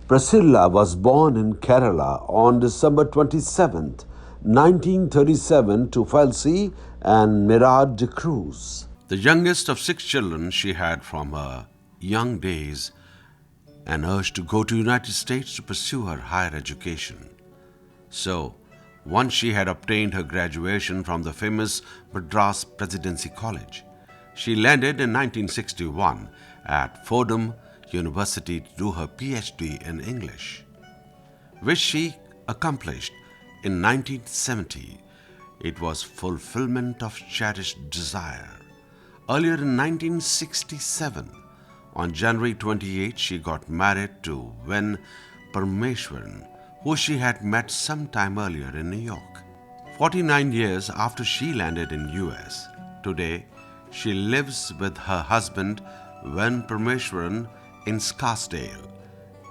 Priscilla was born in Kerala on December 27, 1937 to Felsi and Mirad de Cruz. The youngest of 6 children she had from her young days and urged to go to United States to pursue her higher education. So, once she had obtained her graduation from the famous Madras Presidency College, she landed in 1961 at Fordham University to do her PhD in English, which she accomplished in 1970. It was fulfillment of cherished desire. Earlier in 1967, on January 28, she got married to Ven Parmeshwaran, who she had met some time earlier in New York. 49 years after she landed in US, today she lives with her husband Ven Parmeshwaran in Scarsdale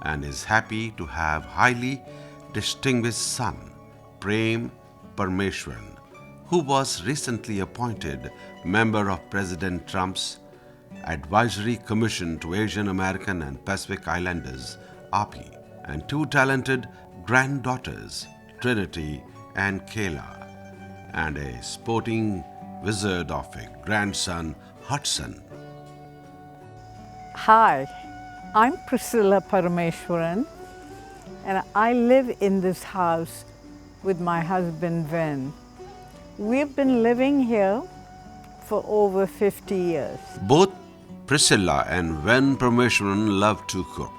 and is happy to have highly distinguished son Prem Parmeshwaran, who was recently appointed member of President Trump's Advisory Commission to Asian American and Pacific Islanders, API, and 2 talented granddaughters, Trinity and Kayla, and a sporting wizard of a grandson, Hudson. Hi, I'm Priscilla Parameshwaran, and I live in this house with my husband Ven. We've been living here for over 50 years. Both Priscilla and Ven Parmeshwaran love to cook.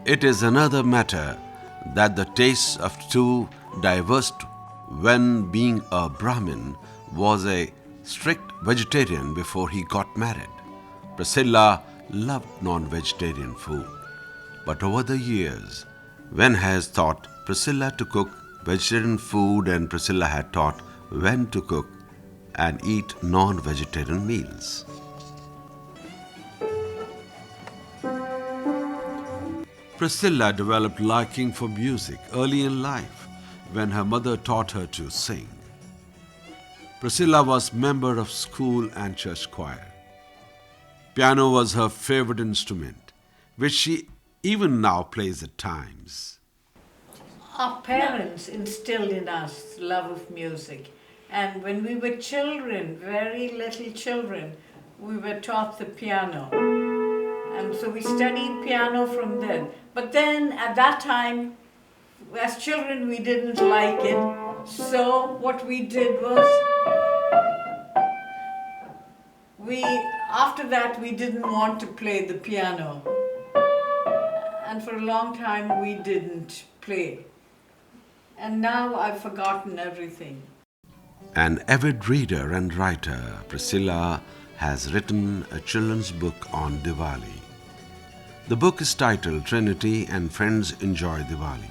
It is another matter that the tastes of 2 diverse. Ven, being a Brahmin, was a strict vegetarian before he got married. Priscilla loved non-vegetarian food, but over the years, Ven has taught Priscilla to cook vegetarian food and Priscilla had taught Ven to cook and eat non-vegetarian meals. Priscilla developed liking for music early in life when her mother taught her to sing. Priscilla was member of school and church choir. Piano was her favorite instrument, which she even now plays at times. Our parents instilled in us love of music, and when we were children, very little children, we were taught the piano. And so we studied piano from then. But then at that time, as children, we didn't like it. So what we did was, after that, we didn't want to play the piano. And for a long time, we didn't play. And now I've forgotten everything. An avid reader and writer, Priscilla has written a children's book on Diwali. The book is titled Trinity and Friends Enjoy Diwali.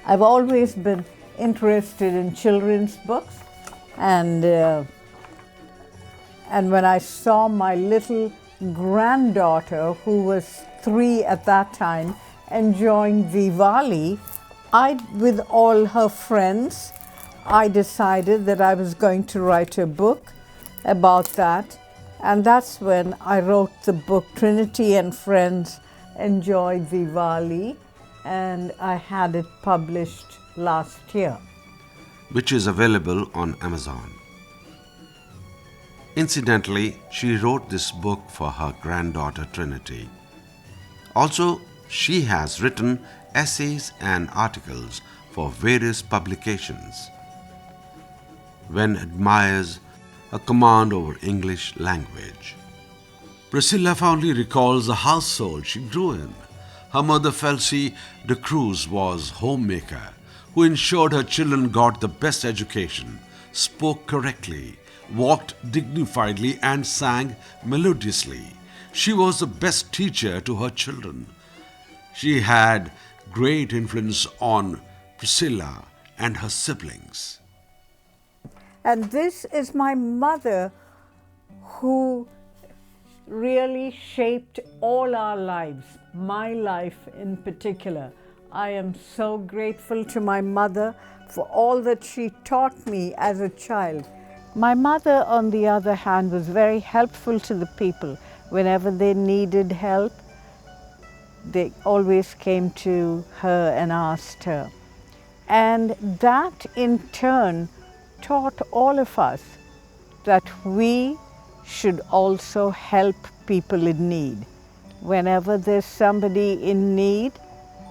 I've always been interested in children's books, and when I saw my little granddaughter, who was 3 at that time, enjoying Diwali, with all her friends, I decided that I was going to write a book about that. And that's when I wrote the book Trinity and Friends Enjoy Diwali, and I had it published last year. Which is available on Amazon. Incidentally, she wrote this book for her granddaughter Trinity. Also, she has written essays and articles for various publications. Ven admires a command over English language. Priscilla fondly recalls the household she grew in. Her mother, Felsi de Cruz, was homemaker who ensured her children got the best education, spoke correctly, walked dignifiedly, and sang melodiously. She was the best teacher to her children. She had great influence on Priscilla and her siblings. And this is my mother, who really shaped all our lives, my life in particular. I am so grateful to my mother for all that she taught me as a child. My mother, on the other hand, was very helpful to the people whenever they needed help. They always came to her and asked her. And that in turn taught all of us that we should also help people in need. Whenever there's somebody in need,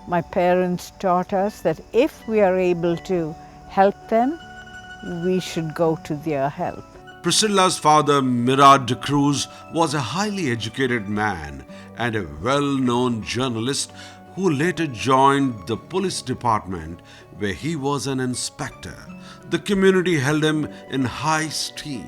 my parents taught us that if we are able to help them, we should go to their help. Priscilla's father, Mirad de Cruz, was a highly educated man and a well-known journalist who later joined the police department where he was an inspector. The community held him in high esteem.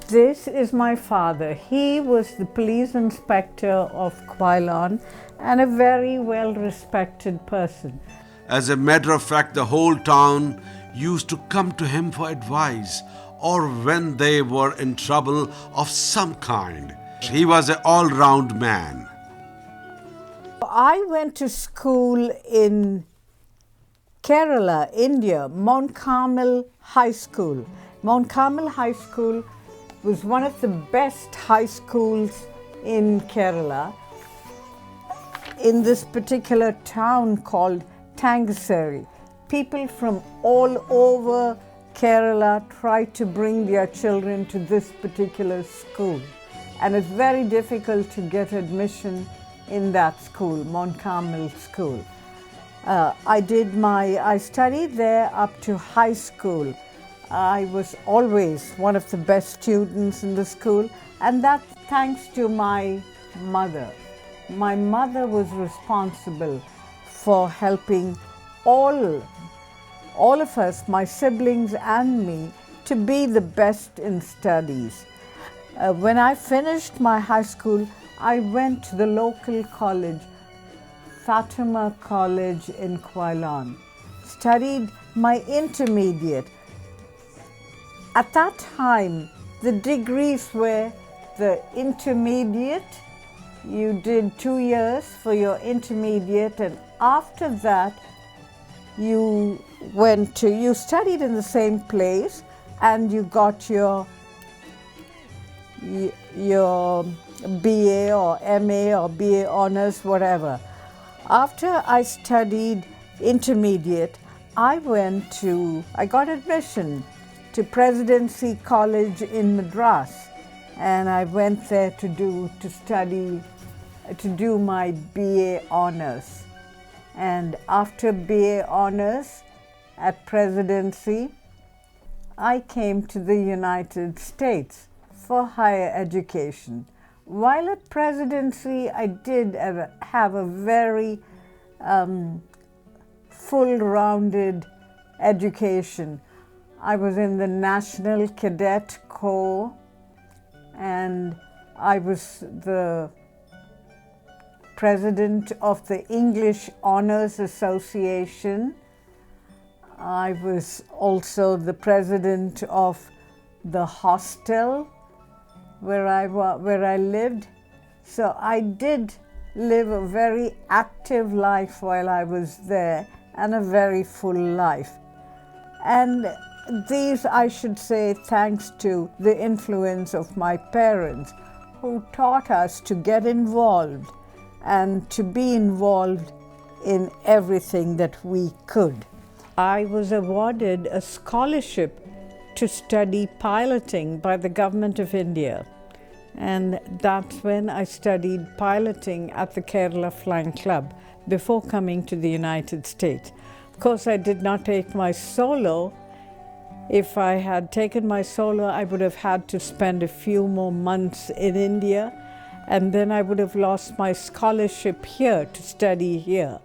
This is my father. He was the police inspector of Quailon and a very well-respected person. As a matter of fact, the whole town used to come to him for advice or when they were in trouble of some kind. He was an all-round man. I went to school in Kerala, India, Mount Carmel High School. Mount Carmel High School was one of the best high schools in Kerala, in this particular town called Tangassery. People from all over Kerala try to bring their children to this particular school. And it's very difficult to get admission in that school, Mount Carmel School. I studied there up to high school. I was always one of the best students in the school, and that's thanks to my mother. My mother was responsible for helping all of us, my siblings and me, to be the best in studies. When I finished my high school, I went to the local college, Fatima College in Quailon, studied my intermediate. At that time, the degrees were the intermediate. You did 2 years for your intermediate, and after that, you studied in the same place and you got your BA or MA or BA honors, whatever. After I studied intermediate, I got admission to Presidency College in Madras, and I went there to do my BA honors. And after BA honors at Presidency, I came to the United States for higher education. While at Presidency, I did have a very full-rounded education. I was in the National Cadet Corps, and I was the president of the English Honors Association. I was also the president of the hostel where I lived. So I did live a very active life while I was there, and a very full life. And these, I should say, thanks to the influence of my parents, who taught us to get involved and to be involved in everything that we could. I was awarded a scholarship to study piloting by the Government of India. And that's when I studied piloting at the Kerala Flying Club before coming to the United States. Of course, I did not take my solo. If I had taken my solo, I would have had to spend a few more months in India, and then I would have lost my scholarship here to study here.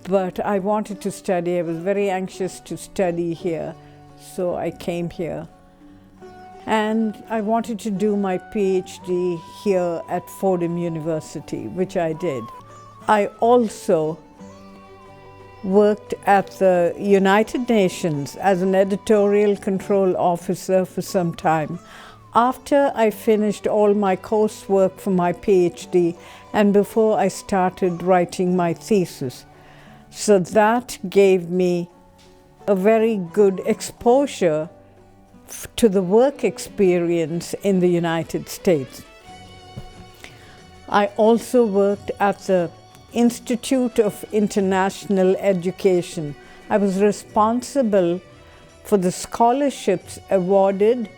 But I wanted to study. I was very anxious to study here, so I came here. And I wanted to do my PhD here at Fordham University, which I did. I also worked at the United Nations as an editorial control officer for some time. After I finished all my coursework for my PhD and before I started writing my thesis. So that gave me a very good exposure to the work experience in the United States. I also worked at the Institute of International Education. I was responsible for the scholarships awarded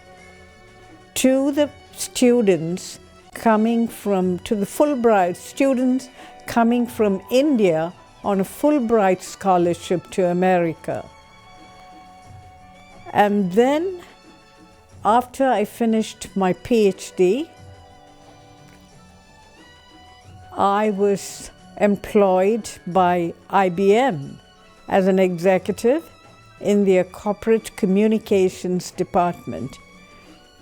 to the students coming from, to the Fulbright students coming from India on a Fulbright scholarship to America. And then after I finished my PhD, I was employed by IBM as an executive in their corporate communications department.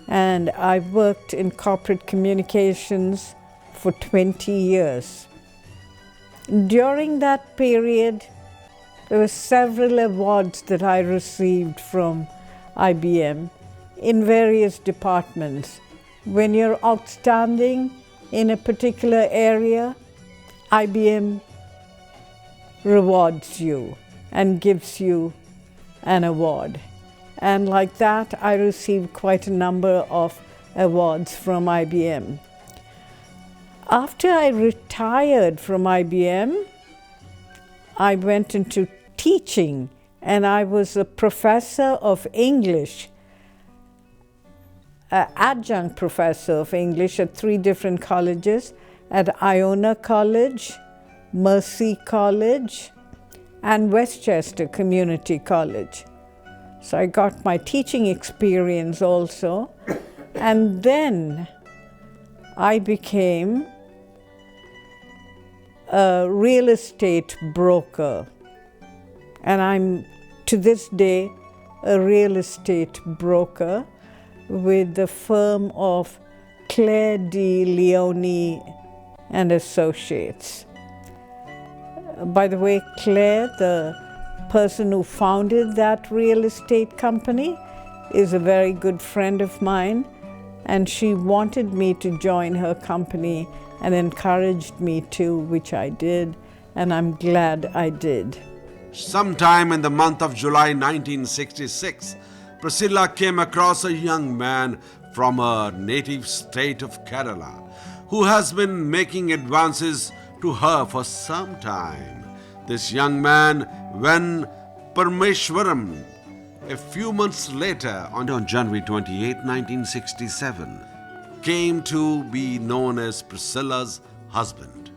And I worked in corporate communications for 20 years. During that period, there were several awards that I received from IBM in various departments. When you're outstanding in a particular area, IBM rewards you and gives you an award. And like that, I received quite a number of awards from IBM. After I retired from IBM, I went into teaching, and I was a professor of English, an adjunct professor of English at 3 different colleges, at Iona College, Mercy College, and Westchester Community College. So I got my teaching experience also. And then I became a real estate broker. And I'm, to this day, a real estate broker with the firm of Claire D. Leone and Associates. By the way, Claire, the person who founded that real estate company, is a very good friend of mine, and she wanted me to join her company and encouraged me to, which I did, and I'm glad I did. Sometime in the month of July 1966, Priscilla came across a young man from her native state of Kerala who has been making advances to her for some time. This young man, Ven Parmeshwaram, a few months later, on January 28, 1967, came to be known as Priscilla's husband.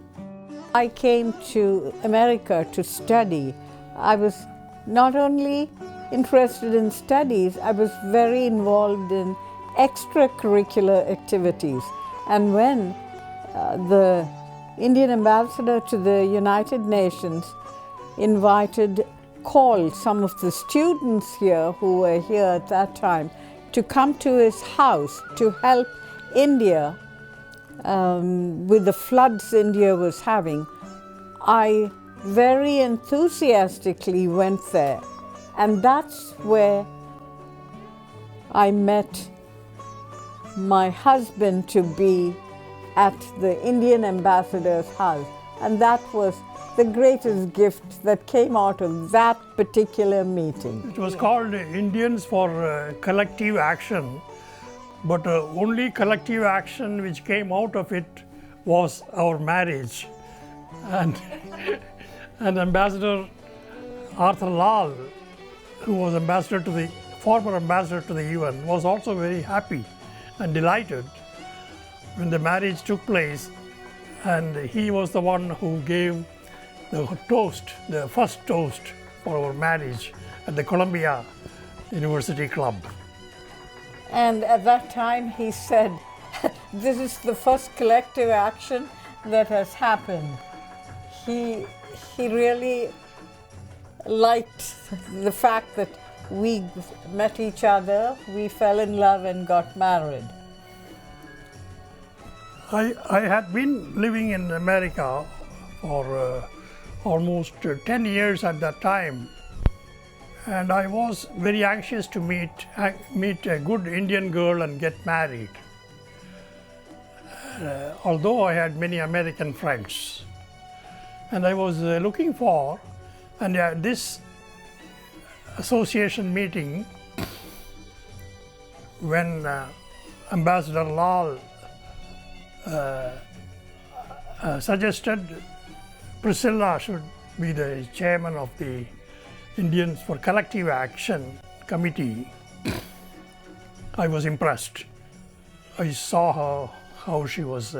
I came to America to study. I was not only interested in studies, I was very involved in extracurricular activities. And when the Indian ambassador to the United Nations called some of the students here who were here at that time to come to his house to help India with the floods India was having, I very enthusiastically went there. And that's where I met my husband to be at the Indian ambassador's house. And that was the greatest gift that came out of that particular meeting. It was called Indians for Collective Action, but only collective action which came out of it was our marriage. And, and Ambassador Arthur Lal, who was former ambassador to the UN, was also very happy and delighted when the marriage took place, and he was the one who gave the toast, the first toast for our marriage at the Columbia University Club. And at that time he said, this is the first collective action that has happened. He really liked the fact that we met each other, we fell in love and got married. I had been living in America for almost 10 years at that time, and I was very anxious to meet a good Indian girl and get married, although I had many American friends. And I was looking for, and at this association meeting, when Ambassador Lal suggested Priscilla should be the chairman of the Indians for Collective Action Committee, I was impressed. I saw her, how she was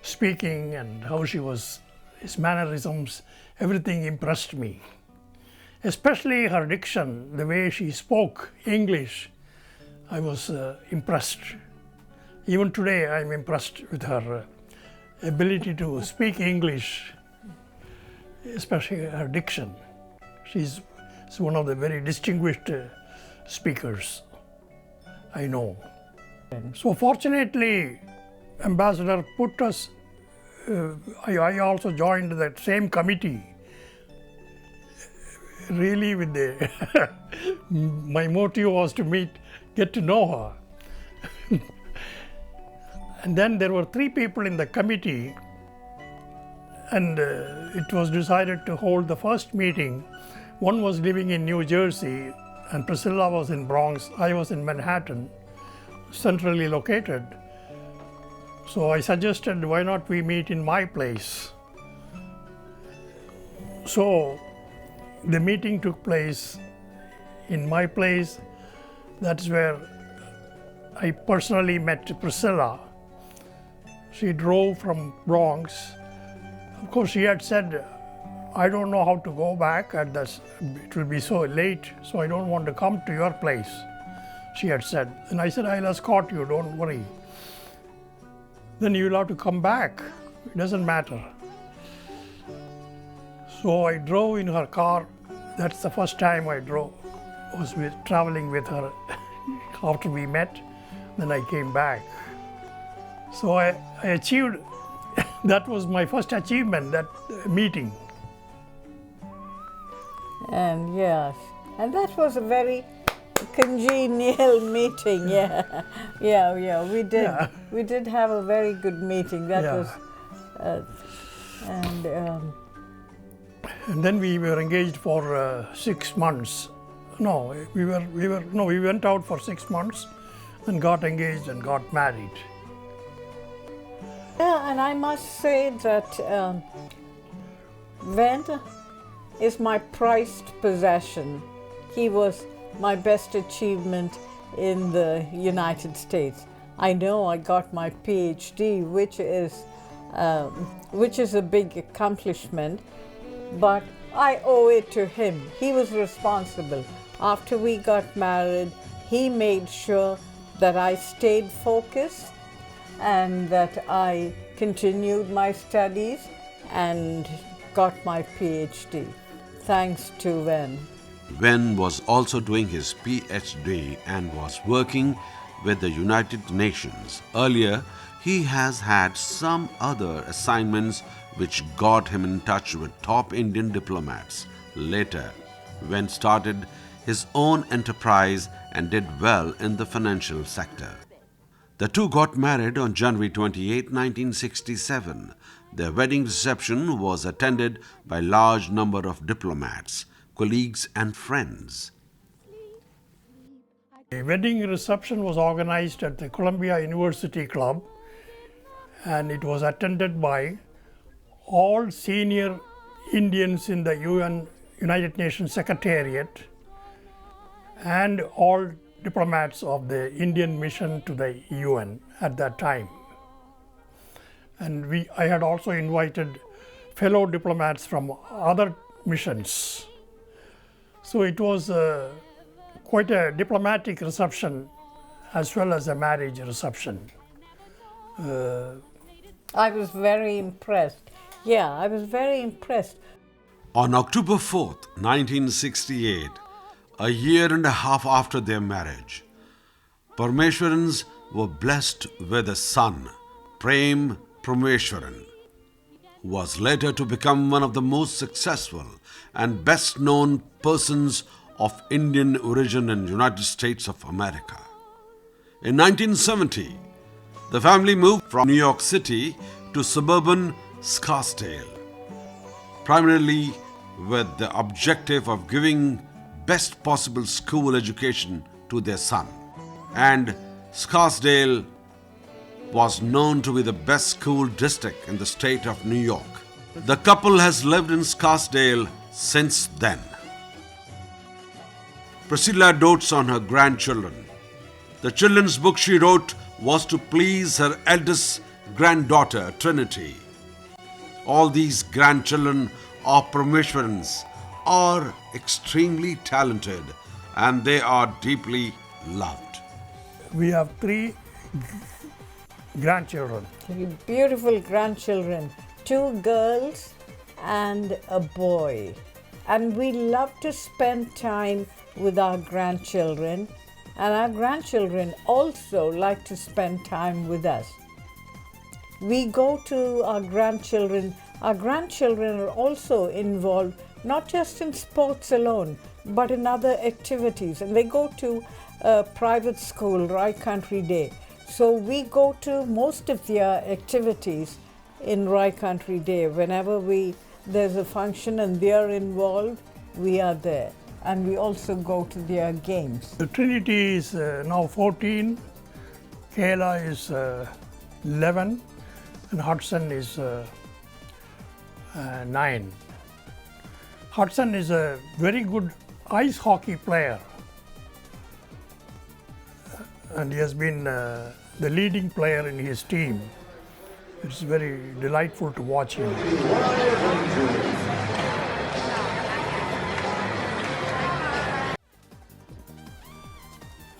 speaking and how she was, his mannerisms, everything impressed me. Especially her diction, the way she spoke English, I was impressed. Even today, I'm impressed with her ability to speak English, especially her diction. She's one of the very distinguished speakers I know. So fortunately, Ambassador put us, I also joined that same committee, really with the, my motive was to get to know her. And then there were 3 people in the committee, and it was decided to hold the first meeting. One was living in New Jersey, and Priscilla was in Bronx. I was in Manhattan, centrally located. So I suggested, why not we meet in my place? So the meeting took place in my place. That's where I personally met Priscilla. She drove from Bronx. Of course, she had said, I don't know how to go back, and it will be so late, so I don't want to come to your place, she had said. And I said, I'll escort you, don't worry. Then you'll have to come back, it doesn't matter. So I drove in her car. That's the first time I was traveling with her after we met. Then I came back. So I achieved, that was my first achievement, that meeting. And yes, and that was a very congenial meeting. Yeah, we did. Yeah. We did have a very good meeting. That Yeah. was, And then we were engaged for 6 months. No, we went out for 6 months and got engaged and got married. yeah, and I must say that Ven is my prized possession. He was my best achievement in the United States. I know I got my PhD, which is a big accomplishment, but I owe it to him. He was responsible. After we got married, he made sure that I stayed focused and that I continued my studies and got my PhD, thanks to Ven. Ven was also doing his PhD and was working with the United Nations. Earlier, he has had some other assignments which got him in touch with top Indian diplomats. Later, Ven started his own enterprise and did well in the financial sector. The two got married on January 28, 1967. Their wedding reception was attended by a large number of diplomats, colleagues and friends. The wedding reception was organized at the Columbia University Club, and it was attended by all senior Indians in the United Nations Secretariat and all diplomats of the Indian mission to the UN at that time. And I had also invited fellow diplomats from other missions. So it was quite a diplomatic reception as well as a marriage reception. I was very impressed. Yeah, I was very impressed. On October 4th, 1968, a year and a half after their marriage, Parameshwarans were blessed with a son, Prem Parameshwaran, who was later to become one of the most successful and best known persons of Indian origin in the United States of America. In 1970, the family moved from New York City to suburban Scarsdale, primarily with the objective of giving best possible school education to their son. And Scarsdale was known to be the best school district in the state of New York. The couple has lived in Scarsdale since then. Priscilla dotes on her grandchildren. The children's book she wrote was to please her eldest granddaughter, Trinity. All these grandchildren of Parmeshwarans are extremely talented and they are deeply loved. We have three grandchildren. Beautiful grandchildren, 2 girls and a boy. And we love to spend time with our grandchildren, and our grandchildren also like to spend time with us. We go to our grandchildren are also involved not just in sports alone, but in other activities. And they go to a private school, Right Country Day. So we go to most of their activities in Right Country Day. Whenever there's a function and they're involved, we are there. And we also go to their games. Trinity is now 14, Kayla is 11, and Hudson is 9. Hudson is a very good ice hockey player, and he has been the leading player in his team. It's very delightful to watch him.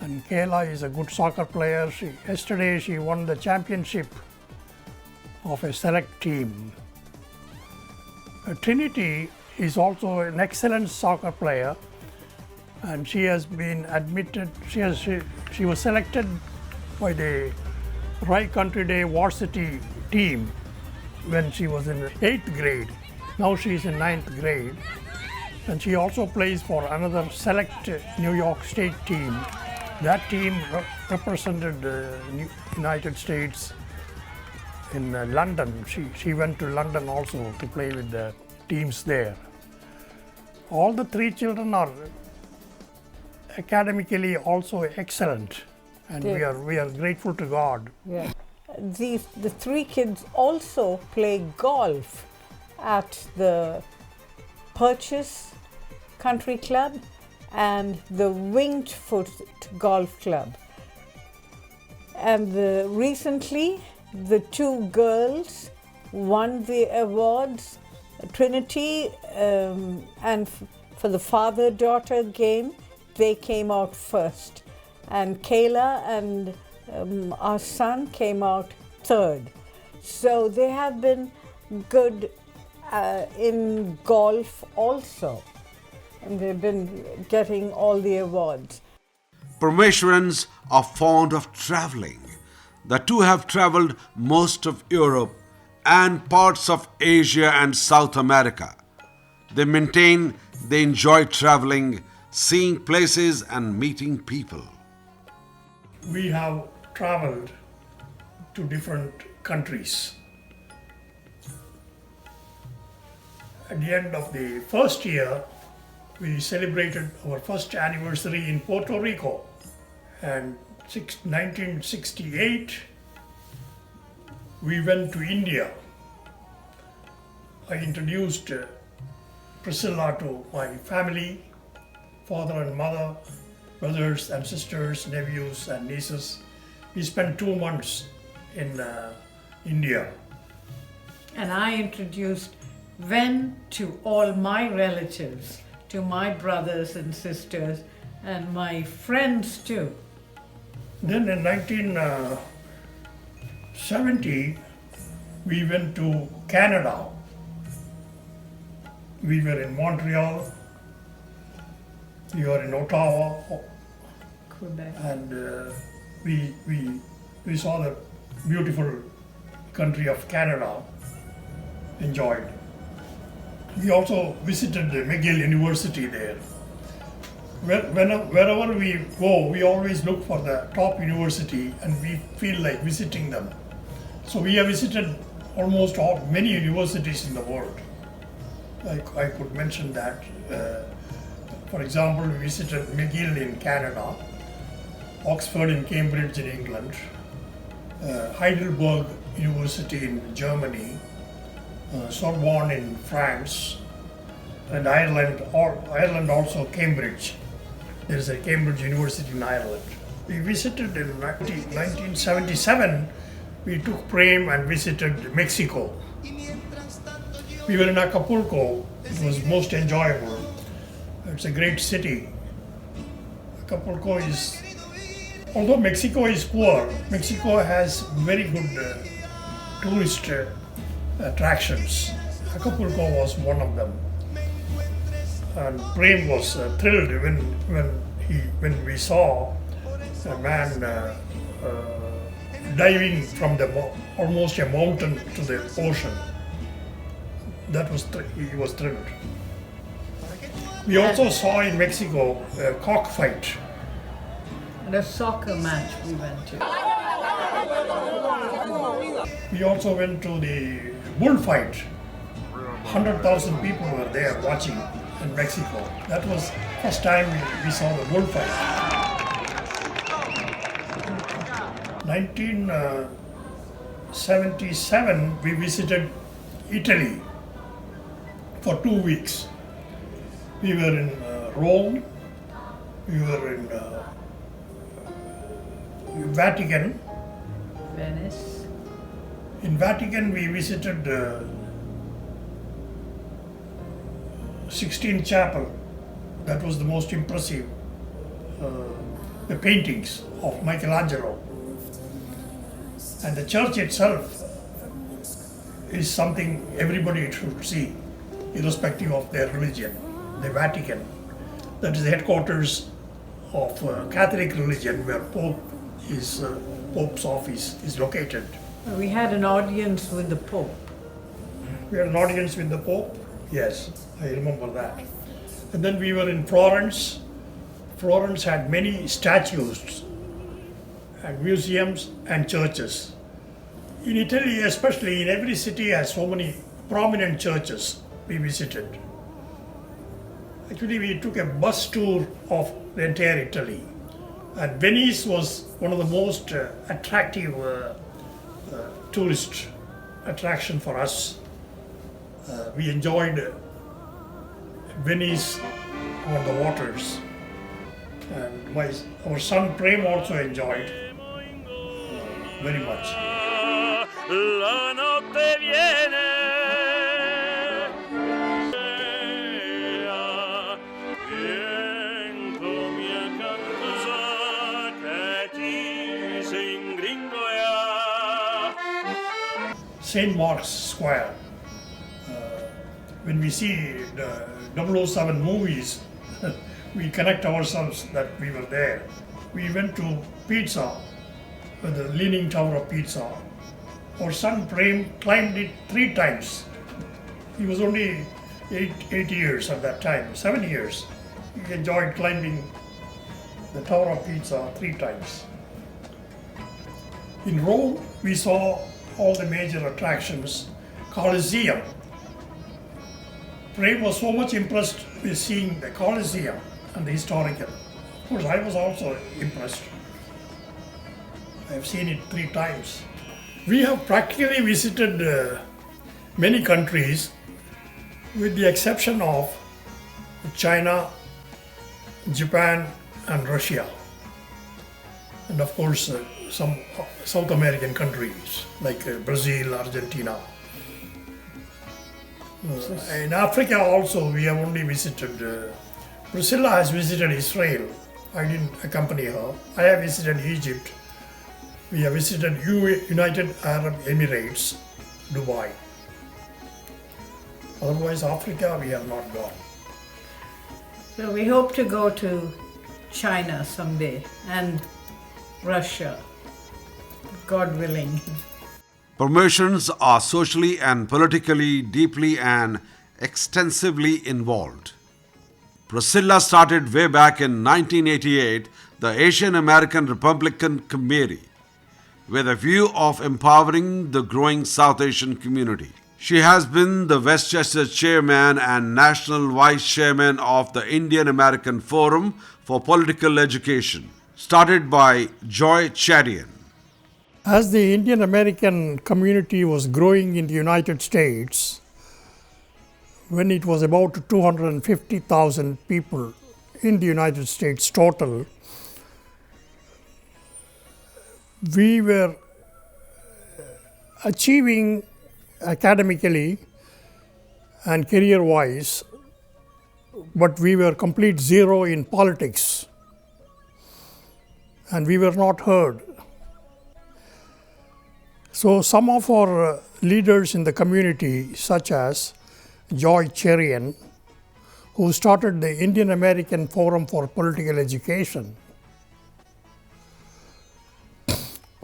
And Kayla is a good soccer player. Yesterday she won the championship of a select team. Trinity is also an excellent soccer player, and she has been admitted, she was selected by the Right Country Day varsity team when she was in 8th grade. Now she is in 9th grade, and she also plays for another select New York State team. That team represented the United States in London. She went to London also to play with the teams there. All the 3 children are academically also excellent, and we are grateful to God. Yeah. The 3 kids also play golf at the Purchase Country Club and the Winged Foot Golf Club. And recently, the 2 girls won the awards. Trinity, and for the father-daughter game, they came out first. And Kayla and our son came out third. So they have been good in golf also. And they've been getting all the awards. Parmeshwarans are fond of traveling. The 2 have traveled most of Europe and parts of Asia and South America. They enjoy traveling, seeing places and meeting people. We have traveled to different countries. At the end of the first year, we celebrated our first anniversary in Puerto Rico. And 1968, we went to India. I introduced Priscilla to my family, father and mother, brothers and sisters, nephews and nieces. We spent 2 months in India. And I introduced Ven to all my relatives, to my brothers and sisters, and my friends too. Then in 1970, we went to Canada. We were in Montreal, we were in Ottawa, Quebec. and we saw the beautiful country of Canada, enjoyed. We also visited the McGill University there. Wherever we go, we always look for the top university and we feel like visiting them. So we have visited almost many universities in the world. I could mention that. For example, we visited McGill in Canada, Oxford and Cambridge in England, Heidelberg University in Germany, Sorbonne in France, and Ireland. Ireland also Cambridge. There is a Cambridge University in Ireland. We visited in 1977. We took Prem and visited Mexico. We were in Acapulco. It was most enjoyable. It's a great city. Acapulco is, although Mexico is poor, Mexico has very good tourist attractions. Acapulco was one of them. And Prem was thrilled when we saw a man diving from almost a mountain to the ocean. He was thrilled. We also saw in Mexico a cockfight. And a soccer match we went to. We also went to the bullfight. 100,000 people were there watching in Mexico. That was first time we saw the bullfight. 1977, we visited Italy for 2 weeks. We were in Rome, we were in Vatican. Venice. In Vatican, we visited Sixtine Chapel. That was the most impressive. The paintings of Michelangelo. And the church itself is something everybody should see, irrespective of their religion. The Vatican, that is the headquarters of Catholic religion, where Pope's office is located. We had an audience with the Pope. We had an audience with the Pope. Yes, I remember that. And then we were in Florence. Florence had many statues and museums and churches. In Italy, especially, in every city has so many prominent churches we visited. Actually, we took a bus tour of the entire Italy. And Venice was one of the most attractive tourist attraction for us. We enjoyed Venice on the waters. And our son Prem also enjoyed very much. La notte viene, viento mi accanto che ti si ingringoia. St. Mark's Square. When we see the 007 movies, we connect ourselves that we were there. We went to Pizza, the Leaning Tower of Pizza. Our son Prem climbed it 3 times. He was only 8 years at that time, 7 years. He enjoyed climbing the Tower of Pizza 3 times. In Rome, we saw all the major attractions. Colosseum. Prem was so much impressed with seeing the Colosseum and the historical. Of course, I was also impressed. I have seen it 3 times. We have practically visited many countries with the exception of China, Japan and Russia. And of course some South American countries like Brazil, Argentina. In Africa also we have only visited, Priscilla has visited Israel. I didn't accompany her. I have visited Egypt. We have visited United Arab Emirates, Dubai. Otherwise, Africa we have not gone. So we hope to go to China someday and Russia, God willing. Promotions are socially and politically deeply and extensively involved. Priscilla started way back in 1988 the Asian American Republican Committee with a view of empowering the growing South Asian community. She has been the Westchester Chairman and National Vice Chairman of the Indian American Forum for Political Education, started by Joy Chadian. As the Indian American community was growing in the United States, when it was about 250,000 people in the United States total, we were achieving academically and career-wise, but we were complete zero in politics, and we were not heard. So some of our leaders in the community, such as Joy Cherian, who started the Indian American Forum for Political Education,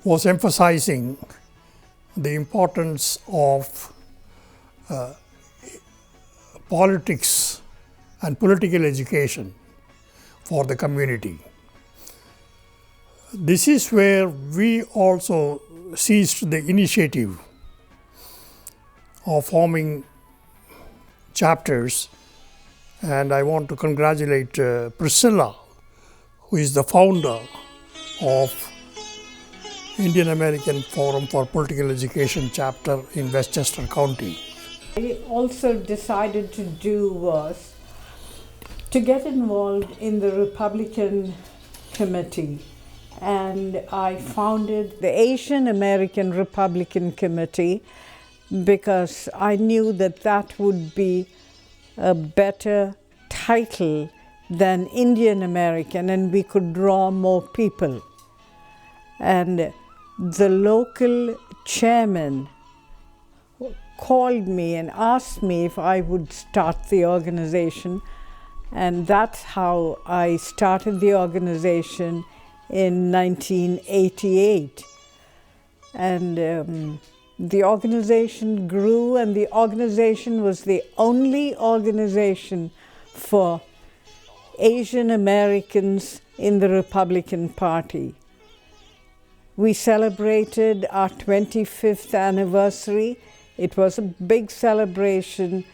was emphasizing the importance of politics and political education for the community. This is where we also seized the initiative of forming chapters, and I want to congratulate Priscilla, who is the founder of Indian American Forum for Political Education chapter in Westchester County. I also decided to do was to get involved in the Republican Committee, and I founded the Asian American Republican Committee because I knew that that would be a better title than Indian American, and we could draw more people. And the local chairman called me and asked me if I would start the organization, and that's how I started the organization in 1988. And the organization grew, and the organization was the only organization for Asian Americans in the Republican Party. We celebrated our 25th anniversary. It was a big celebration,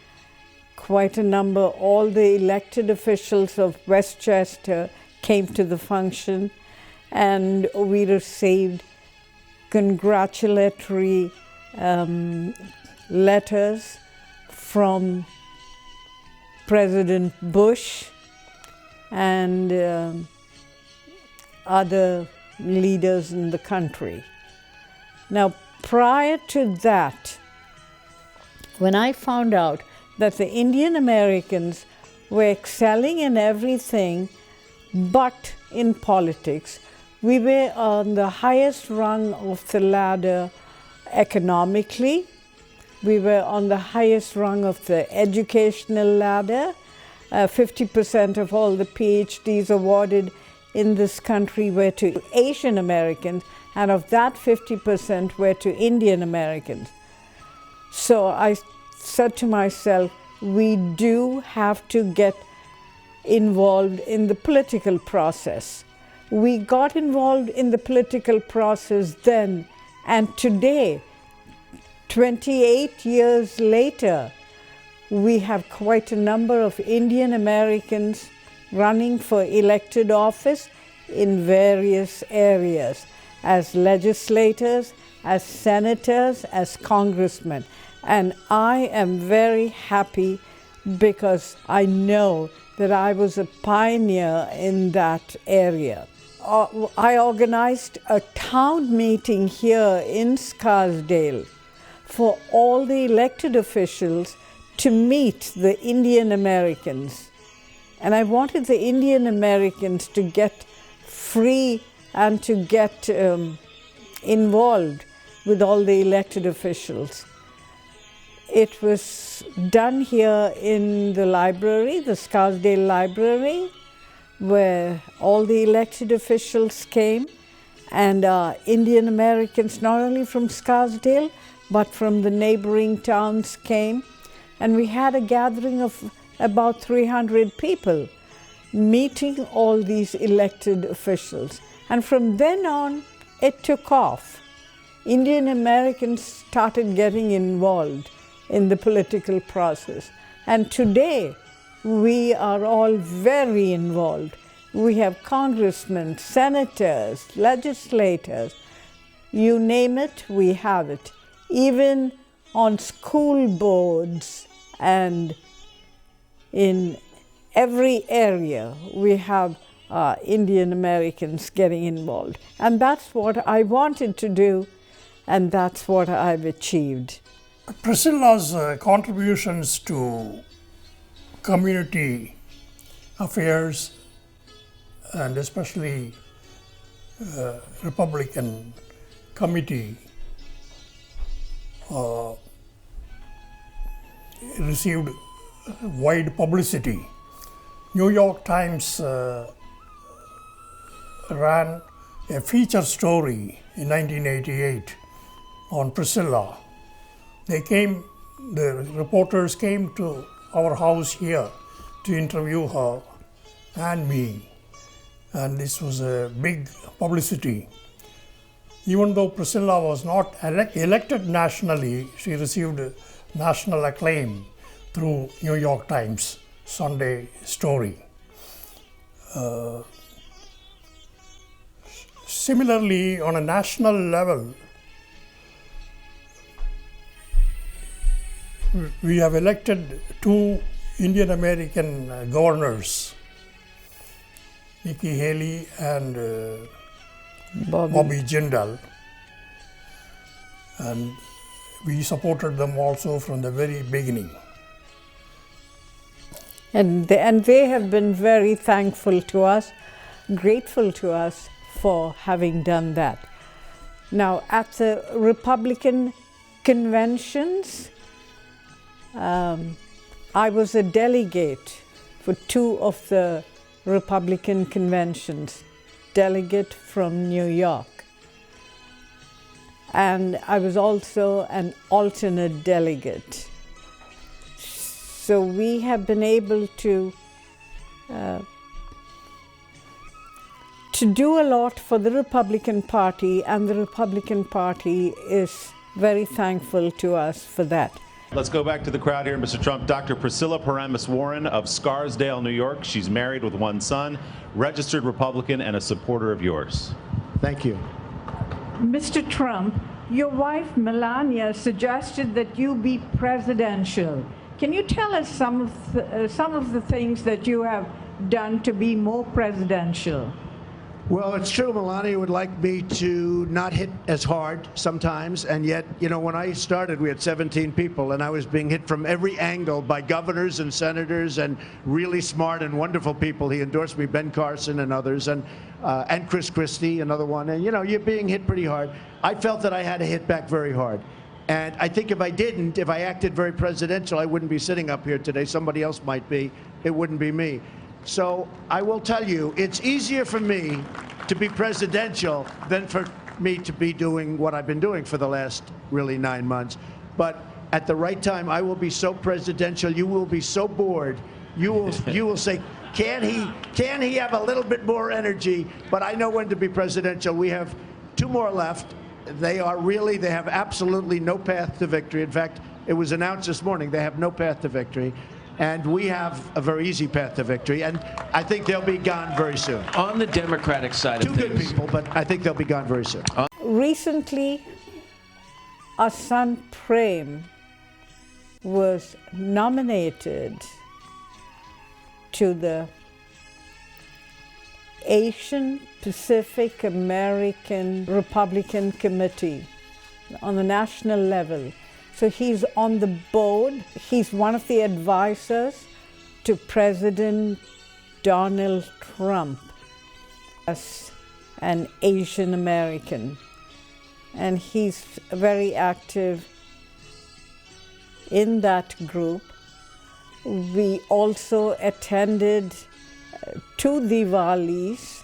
quite a number. All the elected officials of Westchester came to the function, and we received congratulatory letters from President Bush and other leaders in the country. Now, prior to that, when I found out that the Indian Americans were excelling in everything but in politics, we were on the highest rung of the ladder economically. We were on the highest rung of the educational ladder. 50% of all the PhDs awarded in this country were to Asian Americans, and of that 50% were to Indian Americans. So I said to myself, we do have to get involved in the political process. We got involved in the political process then, and today, 28 years later, we have quite a number of Indian Americans running for elected office in various areas, as legislators, as senators, as congressmen. And I am very happy because I know that I was a pioneer in that area. I organized a town meeting here in Scarsdale for all the elected officials to meet the Indian Americans. And I wanted the Indian Americans to get free and to get involved with all the elected officials. It was done here in the library, the Scarsdale Library, where all the elected officials came, and Indian Americans, not only from Scarsdale, but from the neighboring towns came. And we had a gathering of about 300 people meeting all these elected officials. And from then on, it took off. Indian Americans started getting involved in the political process. And today, we are all very involved. We have congressmen, senators, legislators, You name it, we have it. Even on school boards and in every area, we have Indian Americans getting involved. And that's what I wanted to do, and that's what I've achieved. Priscilla's contributions to community affairs and especially Republican committee received wide publicity. New York Times ran a feature story in 1988 on Priscilla. The reporters came to our house here to interview her and me, and this was a big publicity. Even though Priscilla was not elected nationally, she received national acclaim through New York Times Sunday story. Similarly, on a national level, we have elected 2 Indian American governors, Nikki Haley and Bobby Jindal, and we supported them also from the very beginning. And they have been very thankful to us, grateful to us for having done that. Now, at the Republican conventions, I was a delegate for 2 of the Republican conventions, delegate from New York. And I was also an alternate delegate. So we have been able to do a lot for the Republican Party, and the Republican Party is very thankful to us for that. Let's go back to the crowd here, Mr. Trump. Dr. Priscilla Paramus Warren of Scarsdale, New York. She's married with 1 son, registered Republican, and a supporter of yours. Thank you. Mr. Trump, your wife Melania suggested that you be presidential. Can you tell us some of the things that you have done to be more presidential? Well, it's true. Melania would like me to not hit as hard sometimes, and yet, you know, when I started, we had 17 people, and I was being hit from every angle by governors and senators and really smart and wonderful people. He endorsed me, Ben Carson and others, and Chris Christie, another one. And, you know, you're being hit pretty hard. I felt that I had to hit back very hard. And I think if I didn't, if I acted very presidential, I wouldn't be sitting up here today. Somebody else might be. It wouldn't be me. So I will tell you, it's easier for me to be presidential than for me to be doing what I've been doing for the last really 9 months. But at the right time, I will be so presidential, you will be so bored. You will say, can he have a little bit more energy? But I know when to be presidential. We have 2 more left. They have absolutely no path to victory. In fact, it was announced this morning, they have no path to victory. And we have a very easy path to victory, and I think they'll be gone very soon. On the Democratic side of things. 2 good people, but I think they'll be gone very soon. Recently, our son Prem was nominated to the Asian Pacific American Republican Committee on the national level. So he's on the board. He's one of the advisors to President Donald Trump as an Asian American. And he's very active in that group. We also attended 2 Diwalis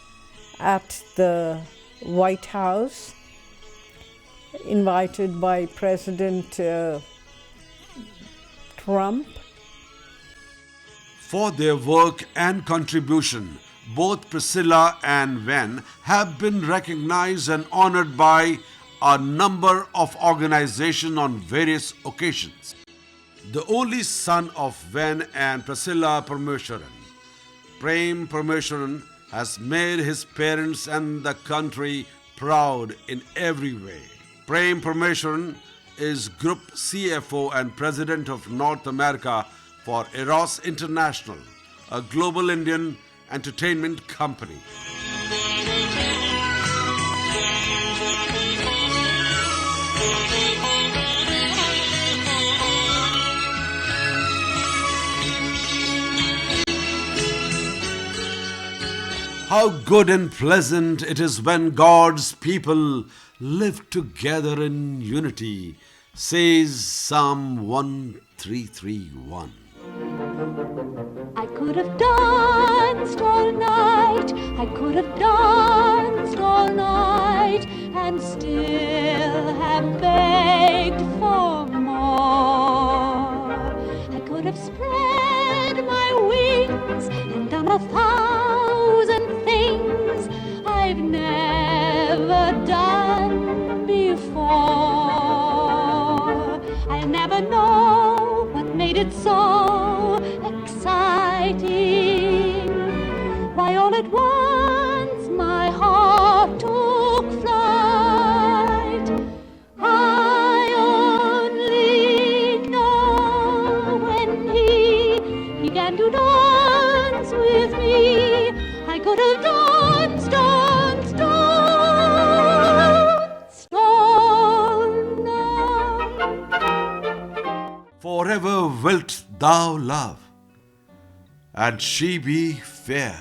at the White House, invited by President Trump. For their work and contribution, both Priscilla and Ven have been recognized and honored by a number of organizations on various occasions. The only son of Ven and Priscilla Parmeshwaran, Prem Parmeshwaran, has made his parents and the country proud in every way. Prem Parmeshwaran is Group CFO and President of North America for Eros International, a global Indian entertainment company. How good and pleasant it is when God's people live together in unity, says Psalm 1331. I could have danced all night, I could have danced all night, and still have begged for more. I could have spread my wings and done 1,000 things I've never done before. I'll never know what made it so exciting. Why all at once my heart took flight. I only know when he began to dance with me, I could have danced all night. Forever wilt thou love, and she be fair.